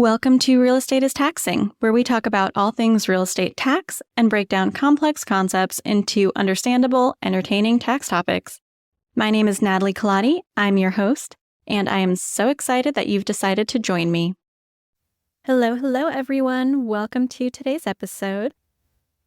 Welcome to Real Estate is Taxing, where we talk about all things real estate tax and break down complex concepts into understandable, entertaining tax topics. My name is Natalie Kolodij. I'm your host, and I am so excited that you've decided to join me. Hello, everyone. Welcome to today's episode.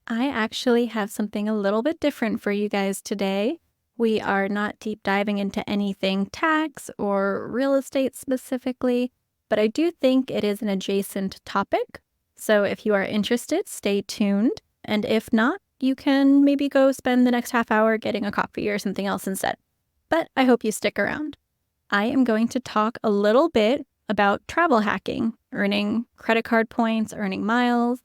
I actually have something a little bit different for you guys today. We are not deep diving into anything tax or real estate specifically, but I do think it is an adjacent topic. So if you are interested, stay tuned. And if not, you can maybe go spend the next half hour getting a coffee or something else instead. But I hope you stick around. I am going to talk a little bit about travel hacking, earning credit card points, earning miles,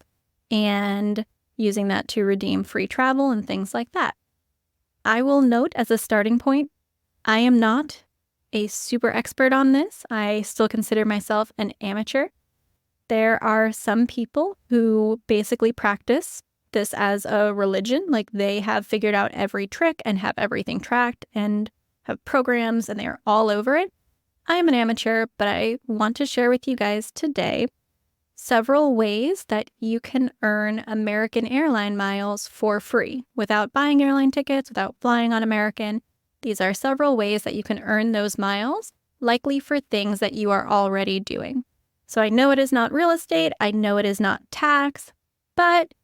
and using that to redeem free travel and things like that. I will note as a starting point, I am not a super expert on this. I still consider myself an amateur. There are some people who basically practice this as a religion, like they have figured out every trick and have everything tracked and have programs and they're all over it. I am an amateur, but I want to share with you guys today several ways that you can earn American Airline miles for free without buying airline tickets, without flying on American. These are several ways that you can earn those miles, likely for things that you are already doing. So I know it is not real estate, I know it is not tax, but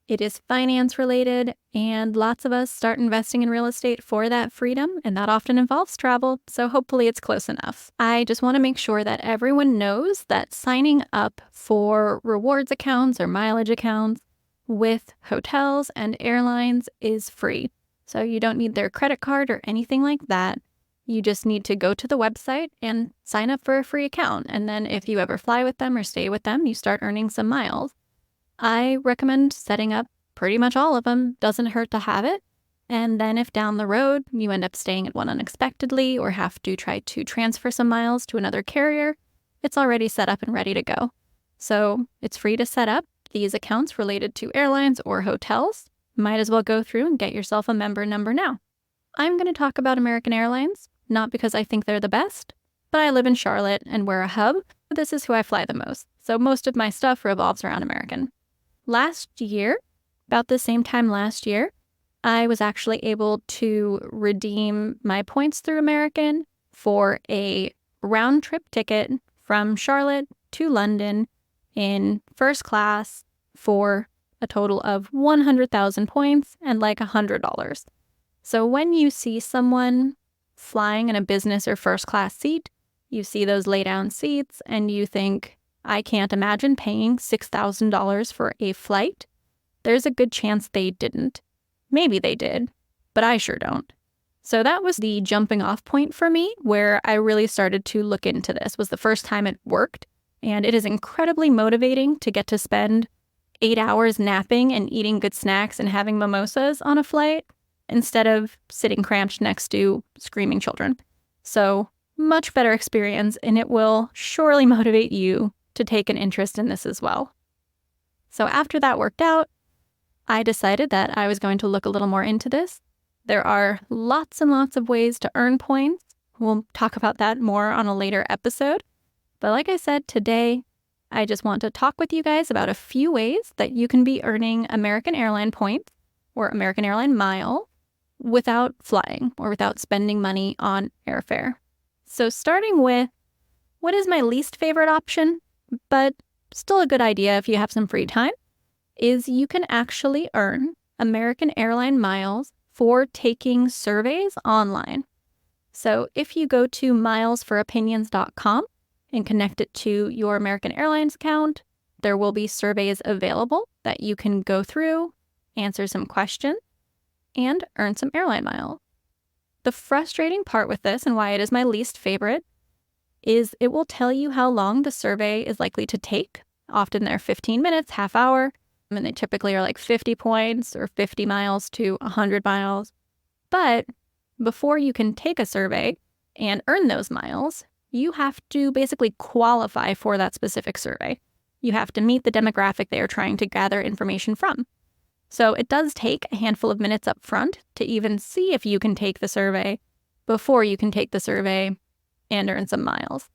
it is finance related, and lots of us start investing in real estate for that freedom, and that often involves travel, so hopefully it's close enough. I just want to make sure that everyone knows that signing up for rewards accounts or mileage accounts with hotels and airlines is free. So you don't need their credit card or anything like that. You just need to go to the website and sign up for a free account. And then if you ever fly with them or stay with them, you start earning some miles. I recommend setting up pretty much all of them. Doesn't hurt to have it. And then if down the road you end up staying at one unexpectedly or have to try to transfer some miles to another carrier, it's already set up and ready to go. So it's free to set up these accounts related to airlines or hotels. Might as well go through and get yourself a member number now. I'm going to talk about American Airlines, not because I think they're the best, but I live in Charlotte and we're a hub. This is who I fly the most, so most of my stuff revolves around American. Last year, about the same time last year, I was actually able to redeem my points through American for a round-trip ticket from Charlotte to London in first class for a total of 100,000 points and like $100. So when you see someone flying in a business or first class seat, you see those lay down seats and you think, I can't imagine paying $6,000 for a flight. There's a good chance they didn't. Maybe they did, but I sure don't. So that was the jumping off point for me where I really started to look into this. It was the first time it worked, and it is incredibly motivating to get to spend 8 hours napping and eating good snacks and having mimosas on a flight instead of sitting cramped next to screaming children. So much better experience, and it will surely motivate you to take an interest in this as well. So after that worked out, I decided that I was going to look a little more into this. There are lots and lots of ways to earn points. We'll talk about that more on a later episode. But like I said, today, I just want to talk with you guys about a few ways that you can be earning American Airline points or American Airline mile without flying or without spending money on airfare. So starting with what is my least favorite option, but still a good idea if you have some free time, is you can actually earn American Airline miles for taking surveys online. So if you go to milesforopinions.com, and connect it to your American Airlines account, there will be surveys available that you can go through, answer some questions, and earn some airline miles. The frustrating part with this, and why it is my least favorite, is it will tell you how long the survey is likely to take. Often they're 15 minutes, half hour, and they typically are like 50 points or 50 miles to 100 miles. But before you can take a survey and earn those miles, you have to basically qualify for that specific survey. You have to meet the demographic they are trying to gather information from. So it does take a handful of minutes up front to even see if you can take the survey before you can take the survey and earn some miles.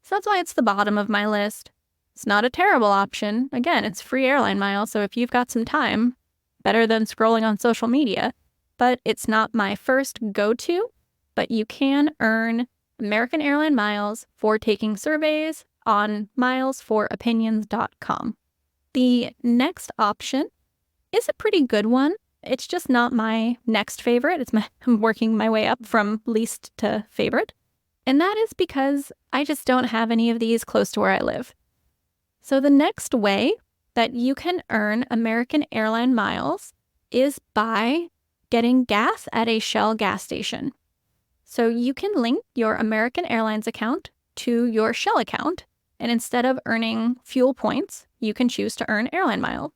So that's why it's the bottom of my list. It's not a terrible option. Again, it's free airline miles, so if you've got some time, better than scrolling on social media. But it's not my first go-to, but you can earn American Airline miles for taking surveys on milesforopinions.com. The next option is a pretty good one. It's just not my next favorite. I'm working my way up from least to favorite. And that is because I just don't have any of these close to where I live. So the next way that you can earn American Airline miles is by getting gas at a Shell gas station. So you can link your American Airlines account to your Shell account, and instead of earning fuel points, you can choose to earn airline miles.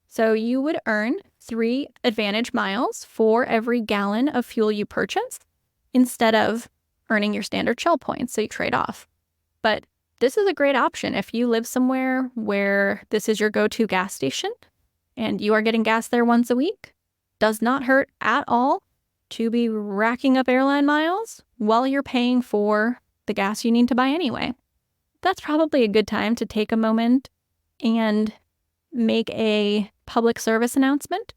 So you would earn 3 AAdvantage miles for every gallon of fuel you purchase instead of earning your standard Shell points, so you trade off. But this is a great option if you live somewhere where this is your go-to gas station and you are getting gas there once a week. Does not hurt at all to be racking up airline miles while you're paying for the gas you need to buy anyway. That's probably a good time to take a moment and make a public service announcement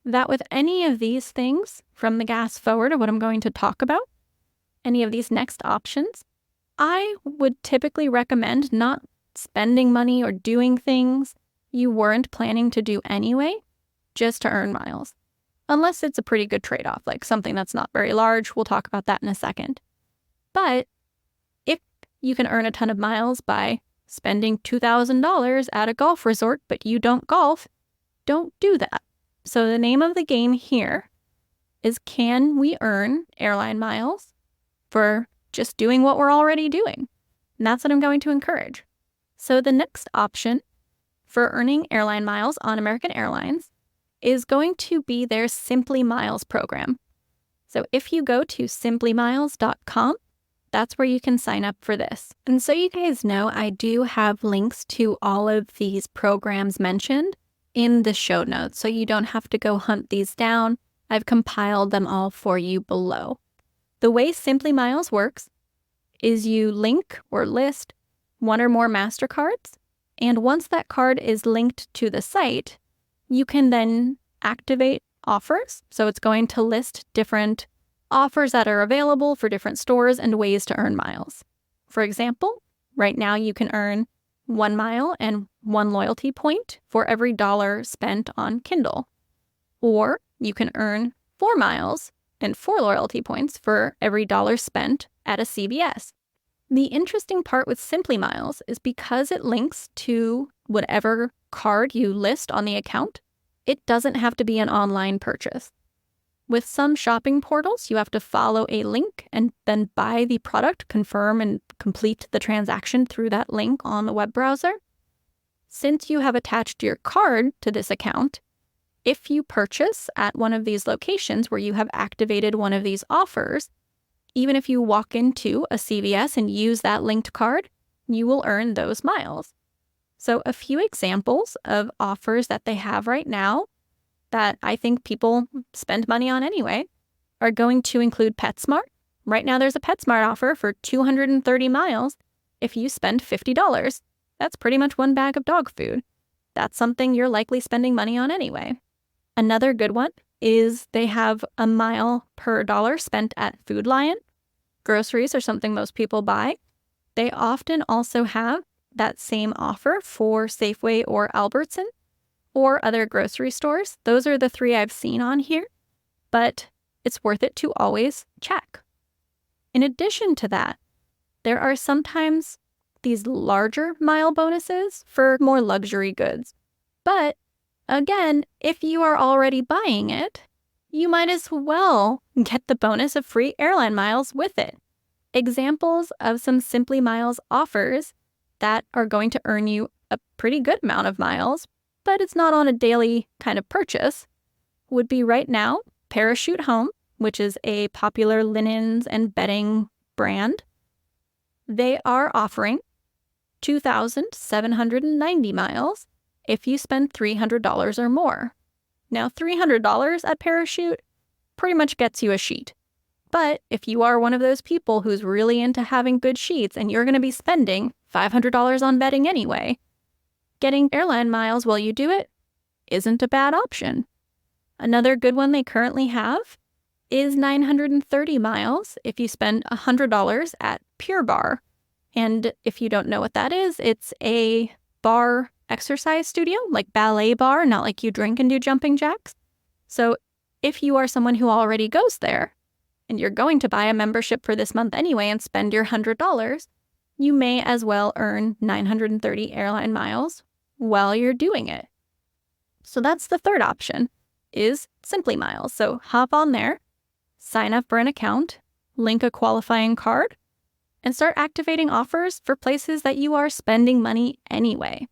that with any of these things, from the gas forward of what I'm going to talk about, any of these next options, I would typically recommend not spending money or doing things you weren't planning to do anyway, just to earn miles. Unless it's a pretty good trade-off, like something that's not very large. We'll talk about that in a second. But if you can earn a ton of miles by spending $2,000 at a golf resort, but you don't golf, don't do that. So the name of the game here is, can we earn airline miles for just doing what we're already doing? And that's what I'm going to encourage. So the next option for earning airline miles on American Airlines is going to be their SimplyMiles program. So if you go to SimplyMiles.com, that's where you can sign up for this. And so you guys know, I do have links to all of these programs mentioned in the show notes, so you don't have to go hunt these down. I've compiled them all for you below. The way SimplyMiles works is you link or list one or more MasterCards, and once that card is linked to the site, you can then activate offers. So it's going to list different offers that are available for different stores and ways to earn miles. For example, right now you can earn 1 mile and 1 loyalty point for every $1 spent on Kindle. Or you can earn 4 miles and 4 loyalty points for every $1 spent at a CVS. The interesting part with SimplyMiles is because it links to whatever card you list on the account, it doesn't have to be an online purchase. With some shopping portals, you have to follow a link and then buy the product, confirm and complete the transaction through that link on the web browser. Since you have attached your card to this account, if you purchase at one of these locations where you have activated one of these offers, even if you walk into a CVS and use that linked card, you will earn those miles. So a few examples of offers that they have right now that I think people spend money on anyway are going to include PetSmart. Right now there's a PetSmart offer for 230 miles if you spend $50. That's pretty much 1 bag of dog food. That's something you're likely spending money on anyway. Another good one is they have a mile per $1 spent at Food Lion. Groceries are something most people buy. They often also have that same offer for Safeway or Albertson or other grocery stores. Those are the 3 I've seen on here, but it's worth it to always check. In addition to that, there are sometimes these larger mile bonuses for more luxury goods. But again, if you are already buying it, you might as well get the bonus of free airline miles with it. Examples of some SimplyMiles offers that are going to earn you a pretty good amount of miles, but it's not on a daily kind of purchase, would be right now Parachute Home, which is a popular linens and bedding brand. They are offering 2,790 miles if you spend $300 or more. Now, $300 at Parachute pretty much gets you a sheet. But if you are one of those people who's really into having good sheets and you're going to be spending $500 on betting anyway. Getting airline miles while you do it isn't a bad option. Another good one they currently have is 930 miles if you spend $100 at Pure Barre. And if you don't know what that is, it's a bar exercise studio, like ballet bar, not like you drink and do jumping jacks. So if you are someone who already goes there and you're going to buy a membership for this month anyway and spend your $100, you may as well earn 930 airline miles while you're doing it. So that's the third option, is SimplyMiles. So hop on there, sign up for an account, link a qualifying card, and start activating offers for places that you are spending money anyway.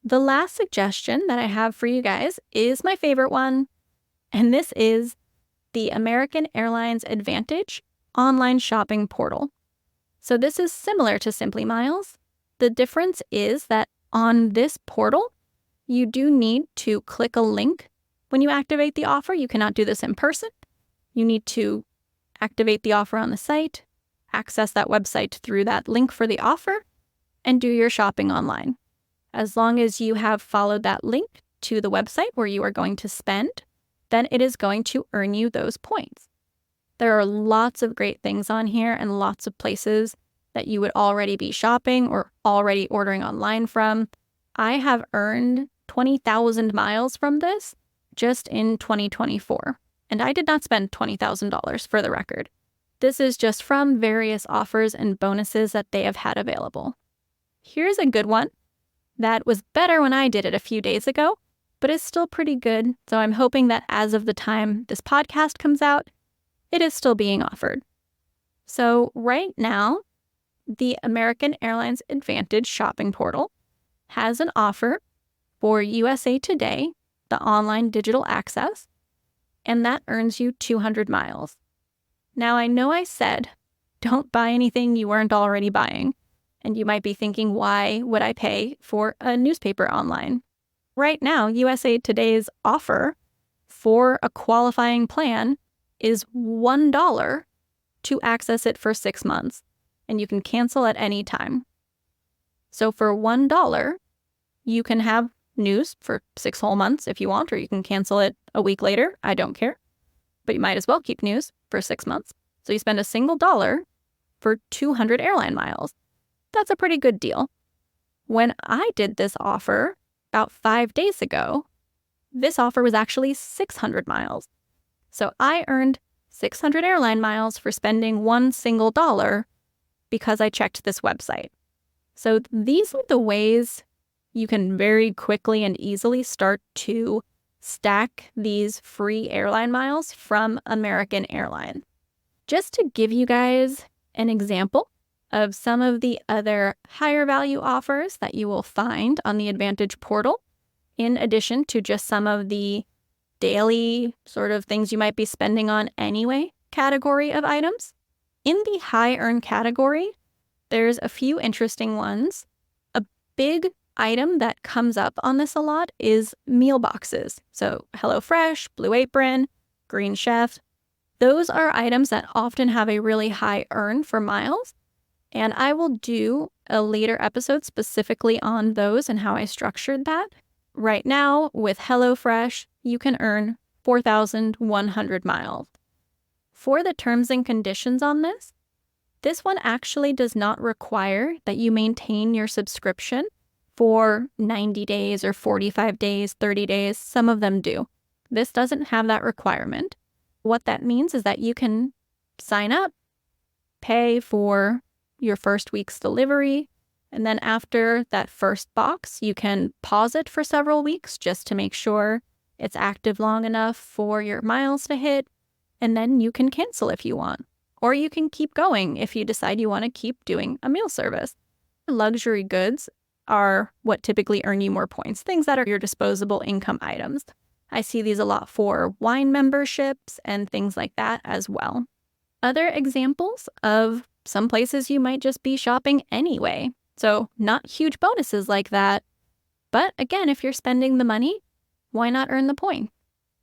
The last suggestion that I have for you guys is my favorite one, and this is the American Airlines AAdvantage online shopping portal. So this is similar to SimplyMiles. The difference is that on this portal, you do need to click a link when you activate the offer. You cannot do this in person. You need to activate the offer on the site, access that website through that link for the offer, and do your shopping online. As long as you have followed that link to the website where you are going to spend, then it is going to earn you those points. There are lots of great things on here and lots of places that you would already be shopping or already ordering online from. I have earned 20,000 miles from this just in 2024, and I did not spend $20,000 for the record. This is just from various offers and bonuses that they have had available. Here's a good one that was better when I did it a few days ago, but is still pretty good. So I'm hoping that as of the time this podcast comes out, it is still being offered. So right now, the American Airlines AAdvantage shopping portal has an offer for USA Today, the online digital access, and that earns you 200 miles. Now, I know I said, don't buy anything you weren't already buying, and you might be thinking, why would I pay for a newspaper online? Right now, USA Today's offer for a qualifying plan is $1 to access it for 6 months, and you can cancel at any time. So for $1, you can have news for 6 whole months if you want, or you can cancel it a week later. I don't care. But you might as well keep news for 6 months. So you spend a single dollar for 200 airline miles. That's a pretty good deal. When I did this offer about 5 days ago, this offer was actually 600 miles. So I earned 600 airline miles for spending one single dollar because I checked this website. So these are the ways you can very quickly and easily start to stack these free airline miles from American Airlines. Just to give you guys an example of some of the other higher value offers that you will find on the AAdvantage portal, in addition to just some of the daily sort of things you might be spending on anyway category of items. In the high earn category, there's a few interesting ones. A big item that comes up on this a lot is meal boxes. So HelloFresh, Blue Apron, Green Chef. Those are items that often have a really high earn for miles. And I will do a later episode specifically on those and how I structured that. Right now, with HelloFresh, you can earn 4,100 miles. For the terms and conditions on this one actually does not require that you maintain your subscription for 90 days or 45 days, 30 days. Some of them do. This doesn't have that requirement. What that means is that you can sign up, pay for your first week's delivery, and then after that first box, you can pause it for several weeks just to make sure it's active long enough for your miles to hit, and then you can cancel if you want. Or you can keep going if you decide you want to keep doing a meal service. Luxury goods are what typically earn you more points, things that are your disposable income items. I see these a lot for wine memberships and things like that as well. Other examples of some places you might just be shopping anyway. So not huge bonuses like that. But again, if you're spending the money, why not earn the point?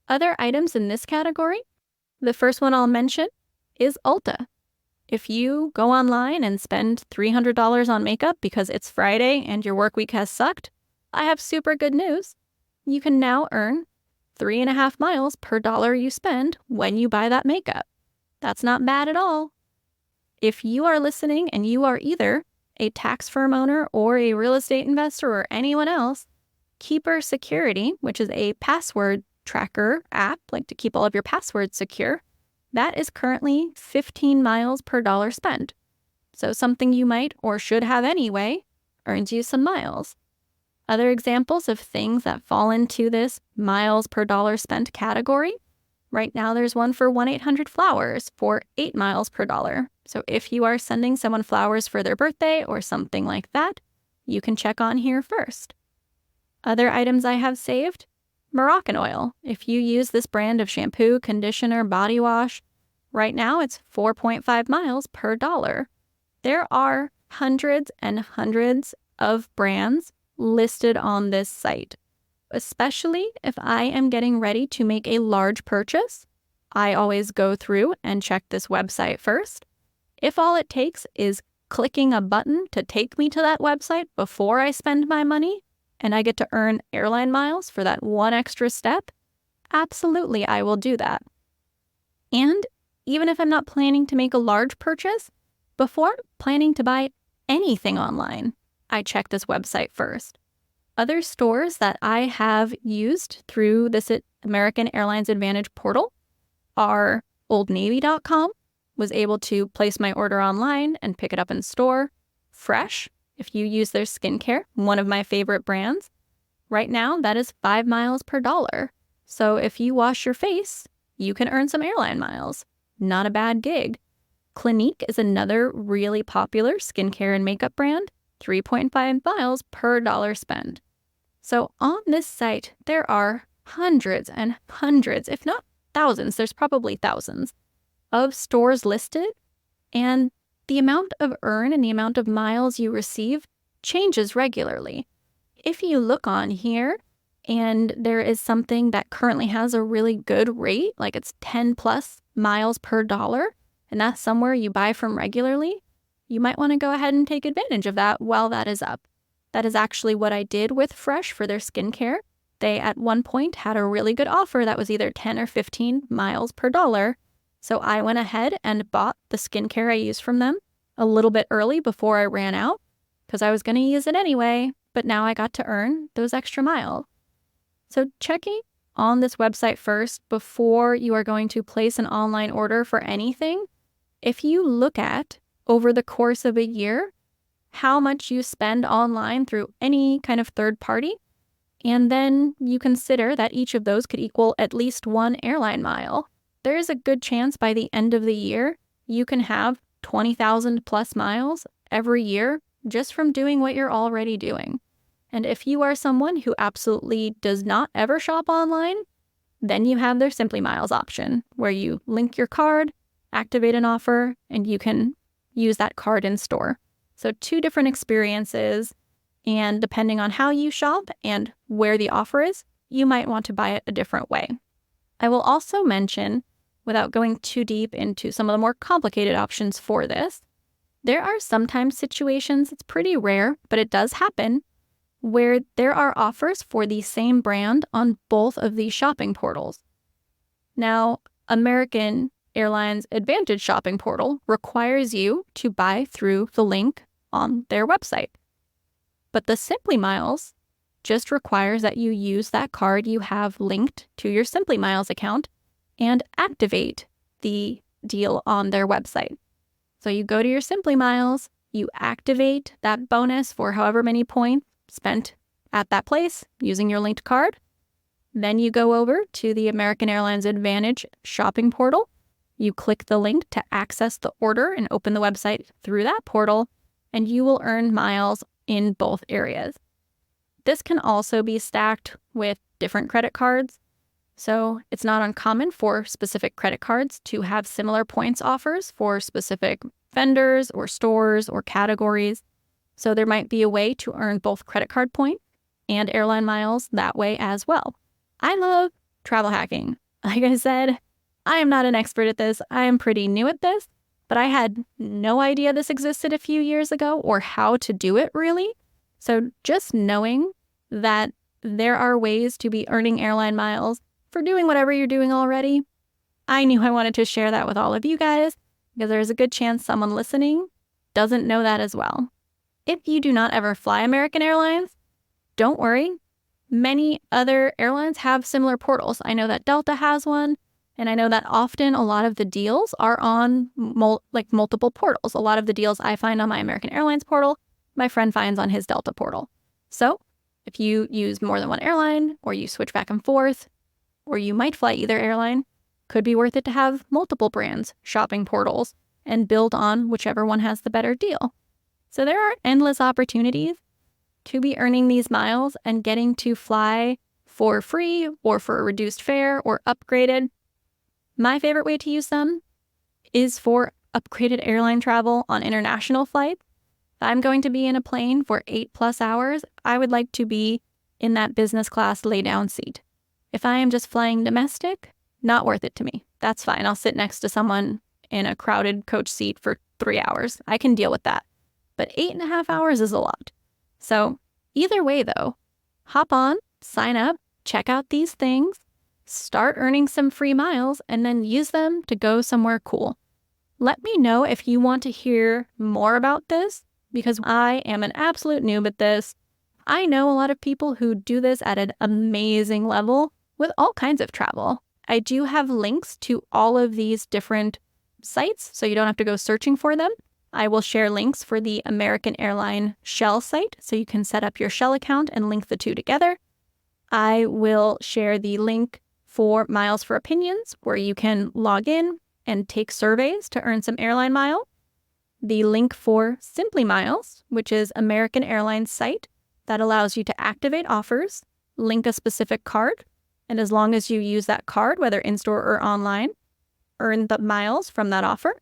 Other items in this category, the first one I'll mention is Ulta. If you go online and spend $300 on makeup because it's Friday and your work week has sucked, I have super good news. You can now earn 3.5 miles per dollar you spend when you buy that makeup. That's not bad at all. If you are listening and you are either a tax firm owner or a real estate investor or anyone else, Keeper Security, which is a password tracker app, like to keep all of your passwords secure, that is currently 15 miles per dollar spent. So something you might or should have anyway earns you some miles. Other examples of things that fall into this miles per dollar spent category. Right now there's one for 1-800-Flowers for 8 miles per dollar. So if you are sending someone flowers for their birthday or something like that, you can check on here first. Other items I have saved: Moroccan oil. If you use this brand of shampoo, conditioner, body wash, right now it's 4.5 miles per dollar. There are hundreds and hundreds of brands listed on this site. Especially if I am getting ready to make a large purchase, I always go through and check this website first. If all it takes is clicking a button to take me to that website before I spend my money, and I get to earn airline miles for that one extra step, absolutely I will do that. And even if I'm not planning to make a large purchase, before planning to buy anything online, I check this website first. Other stores that I have used through this American Airlines AAdvantage portal are OldNavy.com, was able to place my order online and pick it up in store. Fresh, if you use their skincare, one of my favorite brands. Right now, that is 5 miles per dollar. So if you wash your face, you can earn some airline miles. Not a bad gig. Clinique is another really popular skincare and makeup brand. 3.5 miles per dollar spent. So on this site, there are hundreds and hundreds, if not thousands, there's probably thousands, of stores listed, and the amount of earn and the amount of miles you receive changes regularly. If you look on here and there is something that currently has a really good rate, like it's 10 plus miles per dollar, and that's somewhere you buy from regularly, you might want to go ahead and take advantage of that while that is up. That is actually what I did with Fresh for their skincare. They at one point had a really good offer that was either 10 or 15 miles per dollar. So I went ahead and bought the skincare I use from them a little bit early before I ran out, because I was going to use it anyway, but now I got to earn those extra miles. So checking on this website first before you are going to place an online order for anything. If you look at over the course of a year, how much you spend online through any kind of third party, and then you consider that each of those could equal at least one airline mile, there is a good chance by the end of the year, you can have 20,000 plus miles every year just from doing what you're already doing. And if you are someone who absolutely does not ever shop online, then you have their SimplyMiles option, where you link your card, activate an offer, and you can use that card in store. So 2 different experiences, and depending on how you shop and where the offer is, you might want to buy it a different way. I will also mention, without going too deep into some of the more complicated options for this, there are sometimes situations, it's pretty rare, but it does happen, where there are offers for the same brand on both of these shopping portals. Now, American Airlines AAdvantage shopping portal requires you to buy through the link on their website. But the SimplyMiles just requires that you use that card you have linked to your SimplyMiles account and activate the deal on their website. So you go to your SimplyMiles, you activate that bonus for however many points spent at that place using your linked card. Then you go over to the American Airlines AAdvantage shopping portal. You click the link to access the order and open the website through that portal, and you will earn miles in both areas. This can also be stacked with different credit cards. So it's not uncommon for specific credit cards to have similar points offers for specific vendors or stores or categories. So there might be a way to earn both credit card points and airline miles that way as well. I love travel hacking. Like I said, I am not an expert at this. I am pretty new at this, but I had no idea this existed a few years ago or how to do it really. So just knowing that there are ways to be earning airline miles for doing whatever you're doing already, I knew I wanted to share that with all of you guys because there's a good chance someone listening doesn't know that as well. If you do not ever fly American Airlines, don't worry. Many other airlines have similar portals. I know that Delta has one, and I know that often a lot of the deals are on multiple portals. A lot of the deals I find on my American Airlines portal, my friend finds on his Delta portal. So if you use more than one airline, or you switch back and forth, or you might fly either airline, could be worth it to have multiple brands, shopping portals, and build on whichever one has the better deal. So there are endless opportunities to be earning these miles and getting to fly for free or for a reduced fare or upgraded. My favorite way to use them is for upgraded airline travel on international flights. If I'm going to be in a plane for 8+ hours, I would like to be in that business class lay-down seat. If I am just flying domestic, not worth it to me. That's fine. I'll sit next to someone in a crowded coach seat for 3 hours. I can deal with that. But 8.5 hours is a lot. So either way, though, hop on, sign up, check out these things, start earning some free miles, and then use them to go somewhere cool. Let me know if you want to hear more about this, because I am an absolute noob at this. I know a lot of people who do this at an amazing level with all kinds of travel. I do have links to all of these different sites, so you don't have to go searching for them. I will share links for the American Airline Shell site, so you can set up your Shell account and link the two together. I will share the link for Miles for Opinions, where you can log in and take surveys to earn some airline mile. The link for SimplyMiles, which is American Airlines site that allows you to activate offers, link a specific card, and as long as you use that card, whether in-store or online, earn the miles from that offer.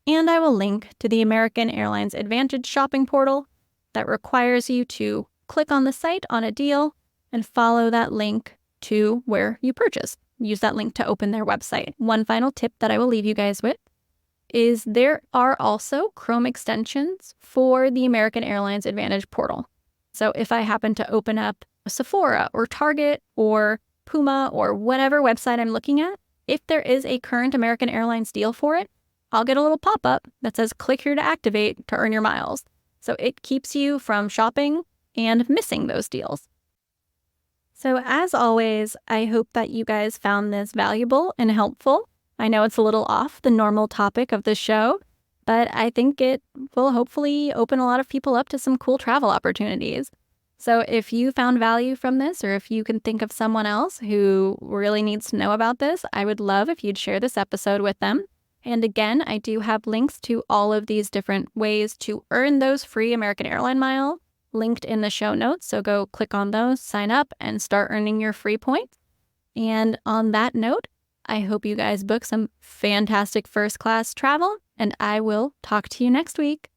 And I will link to the American Airlines AAdvantage shopping portal that requires you to click on the site on a deal and follow that link to where you purchase. Use that link to open their website. One final tip that I will leave you guys with is there are also Chrome extensions for the American Airlines AAdvantage portal. So if I happen to open up a Sephora or Target or Puma or whatever website I'm looking at, if there is a current American Airlines deal for it, I'll get a little pop-up that says click here to activate to earn your miles. So it keeps you from shopping and missing those deals. So as always, I hope that you guys found this valuable and helpful. I know it's a little off the normal topic of the show, but I think it will hopefully open a lot of people up to some cool travel opportunities. So if you found value from this, or if you can think of someone else who really needs to know about this, I would love if you'd share this episode with them. And again, I do have links to all of these different ways to earn those free American Airline miles linked in the show notes. So go click on those, sign up, and start earning your free points. And on that note, I hope you guys book some fantastic first class travel, and I will talk to you next week.